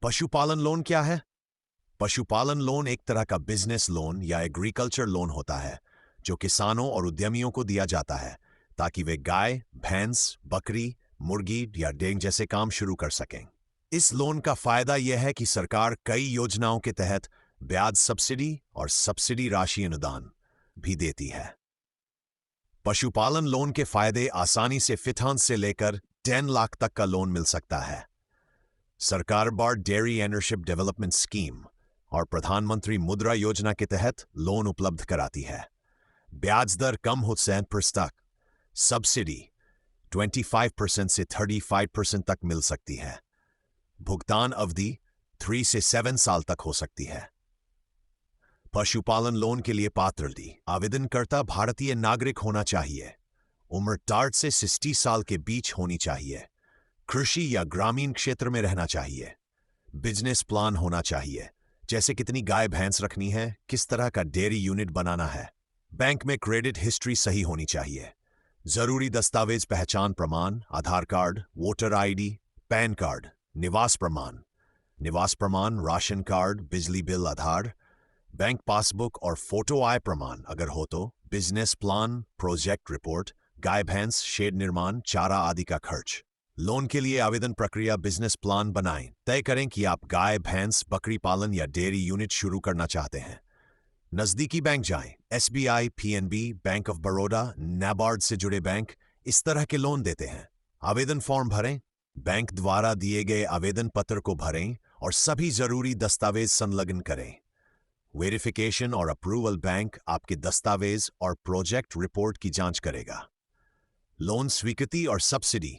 पशुपालन लोन क्या है? पशुपालन लोन एक तरह का बिजनेस लोन या एग्रीकल्चर लोन होता है जो किसानों और उद्यमियों को दिया जाता है ताकि वे गाय, भैंस, बकरी, मुर्गी या डेंग जैसे काम शुरू कर सकें। इस लोन का फायदा यह है कि सरकार कई योजनाओं के तहत ब्याज सब्सिडी और सब्सिडी राशि अनुदान भी देती है। पशुपालन लोन के फायदे आसानी से फिटहांस से लेकर 10 लाख तक का लोन मिल सकता है। सरकार बार्ड डेयरी एंटरप्रेन्योरशिप डेवलपमेंट स्कीम और प्रधानमंत्री मुद्रा योजना के तहत लोन उपलब्ध कराती है। ब्याज दर कम हो 7% तक, सब्सिडी 25% से 35% तक मिल सकती है। भुगतान अवधि 3 से 7 साल तक हो सकती है। पशुपालन लोन के लिए पात्रता: आवेदनकर्ता भारतीय नागरिक होना चाहिए। उम्र 60 से 60 साल के बीच होनी चाहिए। कृषि या ग्रामीण क्षेत्र में रहना चाहिए। बिजनेस प्लान होना चाहिए, जैसे कितनी गाय भैंस रखनी है, किस तरह का डेयरी यूनिट बनाना है। बैंक में क्रेडिट हिस्ट्री सही होनी चाहिए। जरूरी दस्तावेज: पहचान प्रमाण, Aadhaar card, voter ID, PAN card, निवास प्रमाण, राशन कार्ड, बिजली बिल, आधार, बैंक पासबुक और फोटो आय प्रमाण अगर हो तो, बिजनेस प्लान, प्रोजेक्ट रिपोर्ट, गाय भैंस, शेड निर्माण, चारा आदि का खर्च। लोन के लिए आवेदन प्रक्रिया: बिजनेस प्लान बनाएं। तय करें कि आप गाय, भैंस, बकरी पालन या डेयरी यूनिट शुरू करना चाहते हैं। नजदीकी बैंक जाएं। SBI, PNB, bank of Baroda, NABARD से जुड़े बैंक इस तरह के लोन देते हैं। आवेदन फॉर्म भरें। बैंक द्वारा दिए गए आवेदन पत्र को भरें और सभी जरूरी दस्तावेज संलग्न करें। वेरिफिकेशन और अप्रूवल: बैंक आपके दस्तावेज और प्रोजेक्ट रिपोर्ट की जांच करेगा। लोन स्वीकृति और सब्सिडी: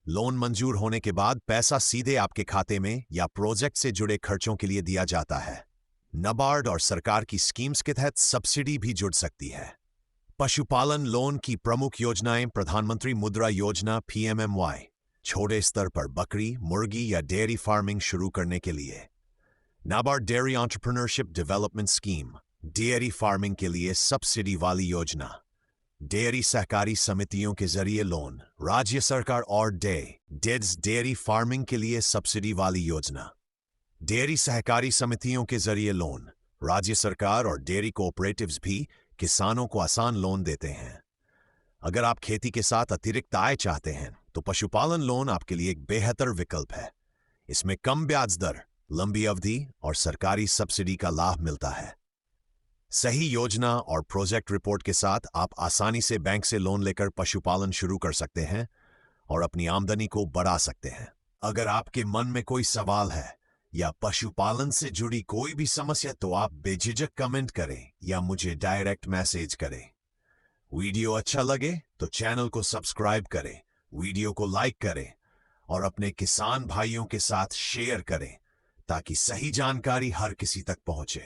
लोन मंजूर होने के बाद पैसा सीधे आपके खाते में या प्रोजेक्ट से जुड़े खर्चों के लिए दिया जाता है। नाबार्ड और सरकार की स्कीम्स के तहत सब्सिडी भी जुड़ सकती है। पशुपालन लोन की प्रमुख योजनाएं: प्रधानमंत्री मुद्रा योजना PMMY, छोटे स्तर पर बकरी, मुर्गी या डेयरी फार्मिंग शुरू करने के लिए। NABARD dairy entrepreneurship development scheme, dairy farming के लिए सब्सिडी वाली योजना। डेयरी सहकारी समितियों के जरिए लोन, राज्य सरकार और डेड्स डेयरी फार्मिंग के लिए सब्सिडी वाली योजना। डेयरी सहकारी समितियों के जरिए लोन, राज्य सरकार और डेयरी कोऑपरेटिव्स भी किसानों को आसान लोन देते हैं। अगर आप खेती के साथ अतिरिक्त आय चाहते हैं तो पशुपालन लोन आपके लिए एक बेहतर विकल्प है। इसमें कम ब्याज दर, लंबी अवधि और सरकारी सब्सिडी का लाभ मिलता है। सही योजना और प्रोजेक्ट रिपोर्ट के साथ आप आसानी से बैंक से लोन लेकर पशुपालन शुरू कर सकते हैं और अपनी आमदनी को बढ़ा सकते हैं। अगर आपके मन में कोई सवाल है या पशुपालन से जुड़ी कोई भी समस्या तो आप बेझिझक कमेंट करें या मुझे डायरेक्ट मैसेज करें। वीडियो अच्छा लगे तो चैनल को सब्सक्राइब करें, वीडियो को लाइक करें और अपने किसान भाइयों के साथ शेयर करें ताकि सही जानकारी हर किसी तक पहुंचे।